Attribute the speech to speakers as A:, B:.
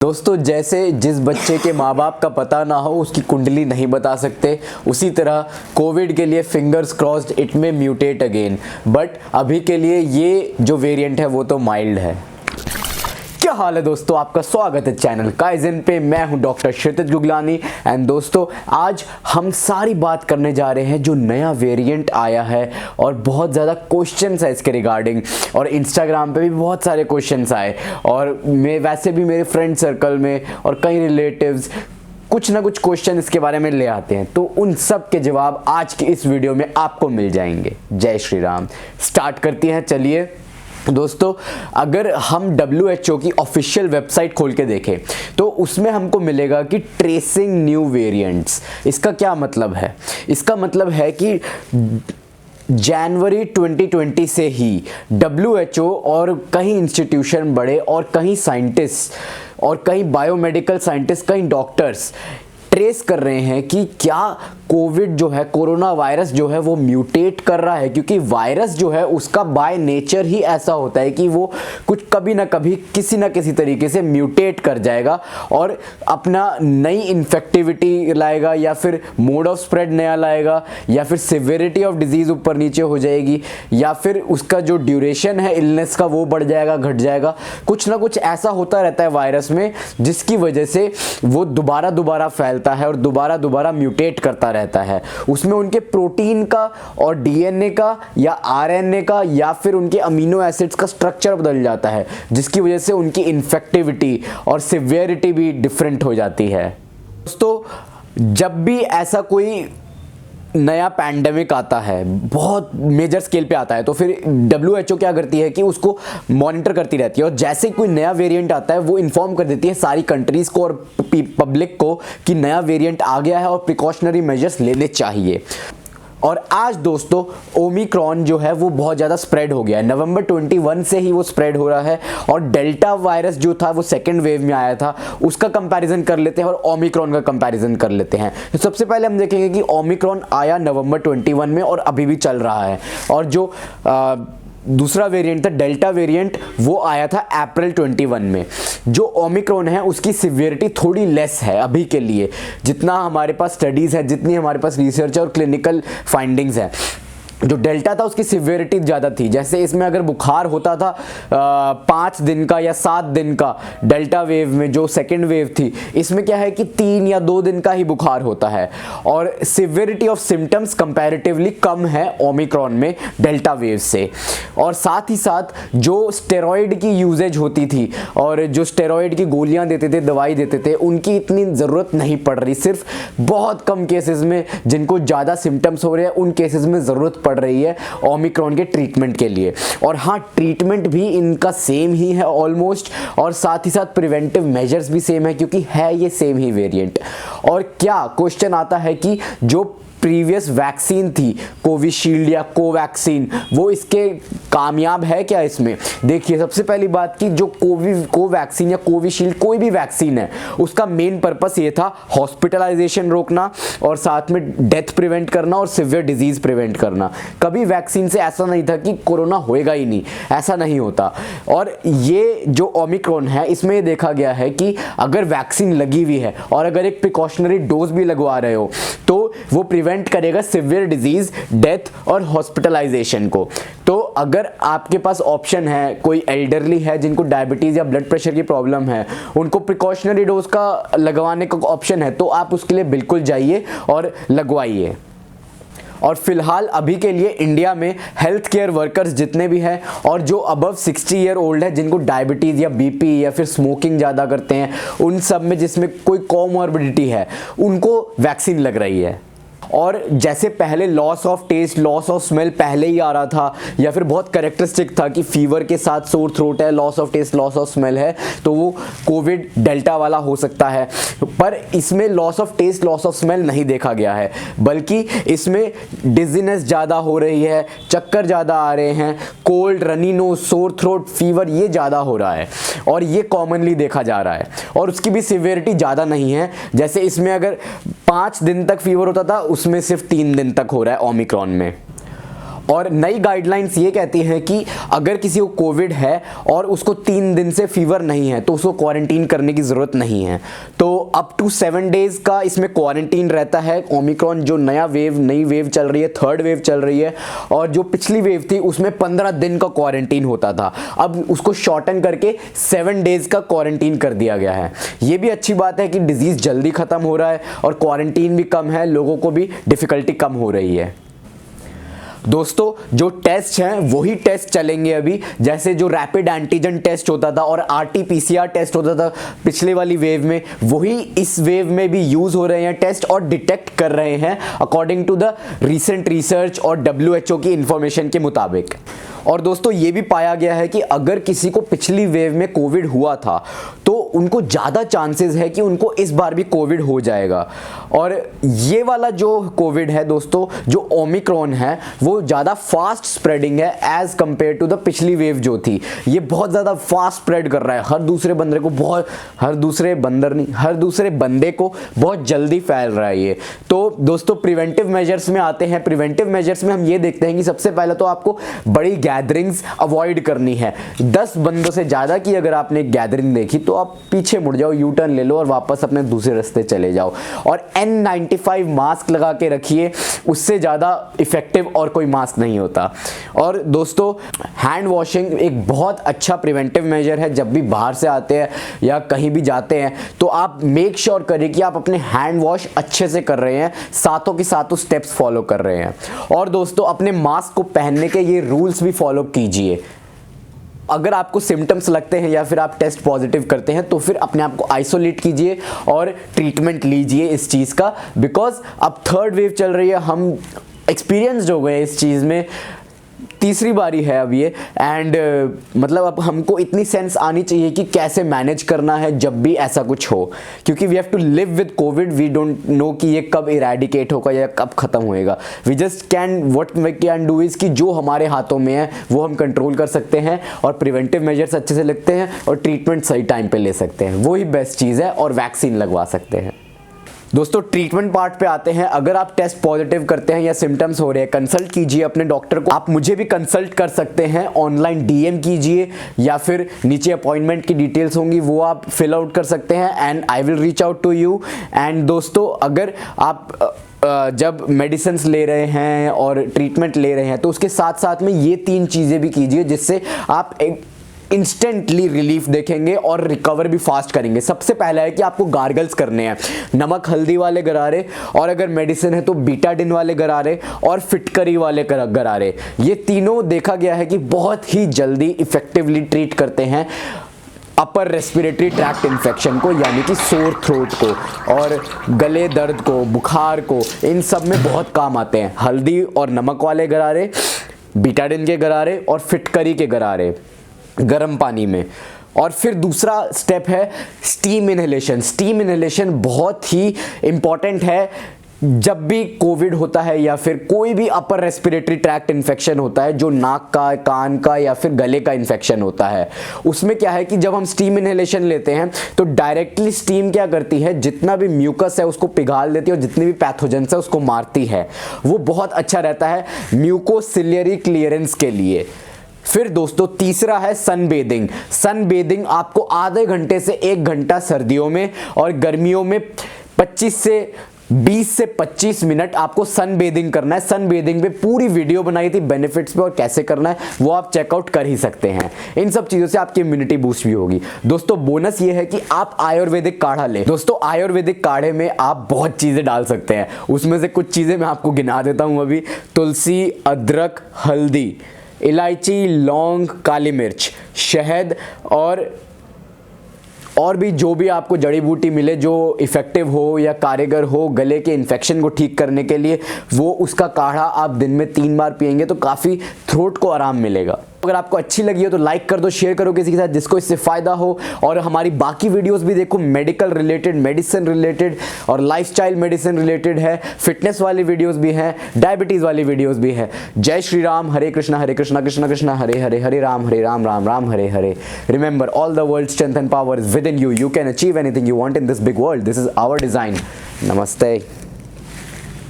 A: दोस्तों, जैसे जिस बच्चे के माँ बाप का पता ना हो उसकी कुंडली नहीं बता सकते, उसी तरह कोविड के लिए फिंगर्स क्रॉस्ड इट में म्यूटेट अगेन। बट अभी के लिए ये जो वेरिएंट है वो तो माइल्ड है। क्या हाल है दोस्तों, आपका स्वागत है चैनल काइजन पे। मैं हूं डॉक्टर क्षितिज गुगलानी एंड दोस्तों आज हम सारी बात करने जा रहे हैं जो नया वेरिएंट आया है और बहुत ज़्यादा क्वेश्चंस है इसके रिगार्डिंग, और इंस्टाग्राम पे भी बहुत सारे क्वेश्चंस आए, और मैं वैसे भी मेरे फ्रेंड सर्कल में और कई रिलेटिव्स कुछ ना कुछ क्वेश्चन इसके बारे में ले आते हैं, तो उन सब के जवाब आज की इस वीडियो में आपको मिल जाएंगे। जय श्री राम। स्टार्ट करते हैं। चलिए दोस्तों, अगर हम WHO की ऑफिशियल वेबसाइट खोल के देखें तो उसमें हमको मिलेगा कि ट्रेसिंग न्यू वेरिएंट्स। इसका क्या मतलब है? इसका मतलब है कि जनवरी 2020 से ही WHO और कई इंस्टीट्यूशन बड़े और कई साइंटिस्ट और कई बायोमेडिकल साइंटिस्ट, कई डॉक्टर्स ट्रेस कर रहे हैं कि क्या कोविड जो है, कोरोना वायरस जो है वो म्यूटेट कर रहा है, क्योंकि वायरस जो है उसका बाय नेचर ही ऐसा होता है कि वो कुछ कभी ना कभी किसी ना किसी तरीके से म्यूटेट कर जाएगा और अपना नई इन्फेक्टिविटी लाएगा, या फिर मोड ऑफ स्प्रेड नया लाएगा, या फिर सिवियरिटी ऑफ डिजीज ऊपर नीचे हो जाएगी, या फिर उसका जो ड्यूरेशन है इलनेस का वो बढ़ जाएगा, घट जाएगा। कुछ ना कुछ ऐसा होता रहता है वायरस में जिसकी वजह से वो दोबारा फैलता है और दोबारा म्यूटेट करता रहता है। उसमें उनके प्रोटीन का और डीएनए का या आरएनए का या फिर उनके अमीनो एसिड्स का स्ट्रक्चर बदल जाता है, जिसकी वजह से उनकी इन्फेक्टिविटी और सिवियरिटी भी डिफरेंट हो जाती है। दोस्तों, जब भी ऐसा कोई नया पैंडेमिक आता है, बहुत मेजर स्केल पे आता है, तो फिर WHO क्या करती है कि उसको मॉनिटर करती रहती है, और जैसे ही कोई नया वेरिएंट आता है वो इन्फॉर्म कर देती है सारी कंट्रीज को और पब्लिक को कि नया वेरिएंट आ गया है और प्रिकॉशनरी मेजर्स लेने चाहिए। और आज दोस्तों ओमिक्रॉन जो है वो बहुत ज़्यादा स्प्रेड हो गया है। नवंबर 21 से ही वो स्प्रेड हो रहा है, और डेल्टा वायरस जो था वो सेकेंड वेव में आया था, उसका कंपैरिजन कर लेते हैं और ओमिक्रॉन का कंपैरिजन कर लेते हैं। तो सबसे पहले हम देखेंगे कि ओमिक्रॉन आया नवंबर 21 में और अभी भी चल रहा है, और जो दूसरा वेरिएंट था डेल्टा वेरिएंट वो आया था अप्रैल 21 में। जो ओमिक्रॉन है उसकी सिवियरिटी थोड़ी लेस है अभी के लिए, जितना हमारे पास स्टडीज़ है, जितनी हमारे पास रिसर्च और क्लिनिकल फाइंडिंग्स है। जो डेल्टा था उसकी सिवियरिटी ज़्यादा थी। जैसे इसमें अगर बुखार होता था 5 दिन का या 7 दिन का, डेल्टा वेव में जो सेकेंड वेव थी, इसमें क्या है कि 3 या 2 दिन का ही बुखार होता है, और सिवियरिटी ऑफ सिम्टम्स कंपैरेटिवली कम है ओमिक्रॉन में डेल्टा वेव से। और साथ ही साथ जो स्टेरॉइड की यूजेज होती थी और जो स्टेरॉइड की गोलियां देते थे, दवाई देते थे, उनकी इतनी ज़रूरत नहीं पड़ रही। सिर्फ बहुत कम केसेस में जिनको ज़्यादा सिम्टम्स हो रहे हैं उन केसेस में ज़रूरत पड़ रही है ओमिक्रॉन के ट्रीटमेंट के लिए। और हाँ, ट्रीटमेंट भी इनका सेम ही है ऑलमोस्ट, और साथ ही साथ प्रिवेंटिव मेजर्स भी सेम है, क्योंकि है ये सेम ही वेरिएंट। और क्या क्वेश्चन आता है कि जो प्रीवियस वैक्सीन थी कोविशील्ड या कोवैक्सीन, वो इसके कामयाब है क्या? इसमें देखिए, सबसे पहली बात कि जो कोवैक्सीन या कोविशील्ड कोई भी वैक्सीन है उसका मेन पर्पस ये था हॉस्पिटलाइजेशन रोकना और साथ में डेथ प्रिवेंट करना और सिवियर डिजीज प्रिवेंट करना। कभी वैक्सीन से ऐसा नहीं था कि कोरोना होएगा ही नहीं, ऐसा नहीं होता। और ये जो ओमिक्रॉन है इसमें ये देखा गया है कि अगर वैक्सीन लगी हुई है और अगर एक प्रिकॉशनरी डोज भी लगवा रहे हो तो वो प्रिवेंट करेगा सिवियर डिजीज, डेथ और हॉस्पिटलाइजेशन को। तो अगर आपके पास ऑप्शन है, कोई एल्डरली है जिनको डायबिटीज या ब्लड प्रेशर की प्रॉब्लम है, उनको प्रिकॉशनरी डोज का लगवाने का ऑप्शन है, तो आप उसके लिए बिल्कुल जाइए और लगवाइए। और फिलहाल अभी के लिए इंडिया में हेल्थ केयर वर्कर्स जितने भी हैं और जो अबव 60 ईयर ओल्ड है, जिनको डायबिटीज़ या बीपी या फिर स्मोकिंग ज़्यादा करते हैं, उन सब में जिसमें कोई कोमॉर्बिडिटी है, उनको वैक्सीन लग रही है। और जैसे पहले loss of taste, loss of smell पहले ही आ रहा था, या फिर बहुत कैरेक्टरिस्टिक था कि फीवर के साथ सोर थ्रोट है, loss of taste, loss of smell है, तो वो कोविड डेल्टा वाला हो सकता है। पर इसमें loss of taste, loss of smell नहीं देखा गया है, बल्कि इसमें डिजीनेस ज़्यादा हो रही है, चक्कर ज़्यादा आ रहे हैं, cold, runny nose, sore throat, fever ये ज़्यादा हो रहा है, और ये कॉमनली देखा जा रहा है। और उसकी भी सिवियरिटी ज़्यादा नहीं है। जैसे इसमें अगर 5 दिन तक फीवर होता था, उसमें सिर्फ 3 दिन तक हो रहा है ओमिक्रॉन में। और नई गाइडलाइंस ये कहती हैं कि अगर किसी को कोविड है और उसको 3 दिन से फीवर नहीं है तो उसको क्वारंटीन करने की ज़रूरत नहीं है। तो अप टू 7 डेज का इसमें क्वारंटीन रहता है। ओमिक्रॉन जो नई वेव चल रही है, थर्ड वेव चल रही है, और जो पिछली वेव थी उसमें 15 दिन का क्वारंटीन होता था, अब उसको शॉर्टन करके 7 डेज का क्वारंटीन कर दिया गया है। ये भी अच्छी बात है कि डिजीज़ जल्दी ख़त्म हो रहा है और क्वारंटीन भी कम है, लोगों को भी डिफ़िकल्टी कम हो रही है। दोस्तों जो टेस्ट हैं वही टेस्ट चलेंगे अभी, जैसे जो रैपिड एंटीजन टेस्ट होता था और RT-PCR टेस्ट होता था पिछले वाली वेव में, वही इस वेव में भी यूज़ हो रहे हैं टेस्ट और डिटेक्ट कर रहे हैं according to the recent research और WHO की इंफॉर्मेशन के मुताबिक। और दोस्तों ये भी पाया गया है कि अगर किसी को पिछली वेव में कोविड हुआ था तो उनको ज़्यादा चांसेस है कि उनको इस बार भी कोविड हो जाएगा। और ये वाला जो कोविड है दोस्तों, जो ओमिक्रॉन है, वो ज़्यादा फास्ट स्प्रेडिंग है एज़ कंपेयर टू द पिछली वेव जो थी। ये बहुत ज़्यादा फास्ट स्प्रेड कर रहा है, हर दूसरे बंदे को बहुत जल्दी फैल रहा है ये। तो दोस्तों प्रिवेंटिव मेजर्स में आते हैं। प्रिवेंटिव मेजर्स में हम ये देखते हैं कि सबसे पहले तो आपको बड़ी गैदरिंग्स अवॉइड करनी है। 10 बंदों से ज़्यादा की अगर आपने गैदरिंग देखी तो आप पीछे मुड़ जाओ, यू टर्न ले लो और वापस अपने दूसरे रास्ते चले जाओ। और N95 मास्क लगा के रखिए, उससे ज़्यादा इफेक्टिव और कोई मास्क नहीं होता। और दोस्तों हैंड वॉशिंग एक बहुत अच्छा प्रिवेंटिव मेजर है। जब भी बाहर से आते हैं या कहीं भी जाते हैं तो आप मेक श्योर करिए कि आप अपने हैंड वॉश अच्छे से कर रहे हैं, साथों के साथ स्टेप्स फॉलो कर रहे हैं। और दोस्तों अपने मास्क को पहनने के ये रूल्स भी फॉलो कीजिए। अगर आपको सिम्टम्स लगते हैं या फिर आप टेस्ट पॉजिटिव करते हैं तो फिर अपने आप को आइसोलेट कीजिए और ट्रीटमेंट लीजिए इस चीज़ का, बिकॉज अब थर्ड वेव चल रही है। हम एक्सपीरियंस्ड हो गए इस चीज़ में, तीसरी बारी है अब ये, एंड मतलब अब हमको इतनी सेंस आनी चाहिए कि कैसे मैनेज करना है जब भी ऐसा कुछ हो, क्योंकि we have to live with covid. We don't know कि ये कब इरेडिकेट होगा या कब ख़त्म होएगा। We just what we can do is कि जो हमारे हाथों में है वो हम कंट्रोल कर सकते हैं और प्रिवेंटिव मेजर्स अच्छे से लगते हैं और ट्रीटमेंट सही टाइम पर ले सकते हैं, वही बेस्ट चीज़ है, और वैक्सीन लगवा सकते हैं। दोस्तों ट्रीटमेंट पार्ट पे आते हैं। अगर आप टेस्ट पॉजिटिव करते हैं या सिम्टम्स हो रहे हैं, कंसल्ट कीजिए अपने डॉक्टर को। आप मुझे भी कंसल्ट कर सकते हैं, ऑनलाइन DM कीजिए या फिर नीचे अपॉइंटमेंट की डिटेल्स होंगी वो आप फिल आउट कर सकते हैं and I will reach out to you. And दोस्तों अगर आप जब मेडिसिन ले रहे हैं और ट्रीटमेंट ले रहे हैं तो उसके साथ साथ में ये 3 चीज़ें भी कीजिए जिससे आप एक इंस्टेंटली रिलीफ देखेंगे और रिकवर भी फास्ट करेंगे। सबसे पहला है कि आपको गार्गल्स करने हैं, नमक हल्दी वाले गरारे, और अगर मेडिसिन है तो बीटाडिन वाले गरारे और फिटकरी वाले गरारे। ये तीनों देखा गया है कि बहुत ही जल्दी इफेक्टिवली ट्रीट करते हैं अपर रेस्पिरेटरी ट्रैक्ट इन्फेक्शन को, यानी कि सोर थ्रोट को और गले दर्द को, बुखार को, इन सब में बहुत काम आते हैं हल्दी और नमक वाले गरारे, बीटाडिन के गरारे और फिटकरी के गरारे गर्म पानी में। और फिर दूसरा स्टेप है स्टीम इनहेलेशन। स्टीम इनहेलेशन बहुत ही इंपॉर्टेंट है जब भी कोविड होता है या फिर कोई भी अपर रेस्पिरेटरी ट्रैक्ट इन्फेक्शन होता है, जो नाक का, कान का या फिर गले का इन्फेक्शन होता है। उसमें क्या है कि जब हम स्टीम इनहेलेशन लेते हैं तो डायरेक्टली स्टीम क्या करती है, जितना भी म्यूकस है उसको पिघाल देती है और जितने भी पैथोजेंस है उसको मारती है। वो बहुत अच्छा रहता है म्यूकोसिलियरी क्लियरेंस के लिए। फिर दोस्तों तीसरा है सनबेदिंग। सनबेदिंग आपको आधे घंटे से 1 घंटा सर्दियों में और गर्मियों में 20 से 25 मिनट आपको सनबेदिंग करना है। सनबेदिंग पे पूरी वीडियो बनाई थी बेनिफिट्स पे और कैसे करना है, वो आप चेकआउट कर ही सकते हैं। इन सब चीज़ों से आपकी इम्यूनिटी बूस्ट भी होगी। दोस्तों बोनस ये है कि आप आयुर्वेदिक काढ़ा लें। दोस्तों आयुर्वेदिक काढ़े में आप बहुत चीज़ें डाल सकते हैं, उसमें से कुछ चीज़ें मैं आपको गिना देता हूँ अभी। तुलसी, अदरक, हल्दी, इलायची, लौंग, काली मिर्च, शहद और भी जो भी आपको जड़ी बूटी मिले जो इफ़ेक्टिव हो या कारगर हो गले के इन्फेक्शन को ठीक करने के लिए, वो उसका काढ़ा आप दिन में 3 बार पिएंगे तो काफ़ी थ्रोट को आराम मिलेगा। अगर आपको अच्छी लगी हो तो लाइक कर दो, शेयर करो किसी के साथ जिसको इससे फ़ायदा हो। और हमारी बाकी वीडियोस भी देखो, मेडिकल रिलेटेड, मेडिसिन रिलेटेड और लाइफस्टाइल मेडिसिन रिलेटेड है, फिटनेस वाली वीडियोस भी हैं, डायबिटीज़ वाली वीडियोस भी है। जय श्री राम, हरे कृष्णा कृष्ण कृष्ण हरे हरे, हरे राम राम राम हरे हरे। Remember, all the world strength and power is within you. You can achieve anything you want in this big world. This is our design. नमस्ते।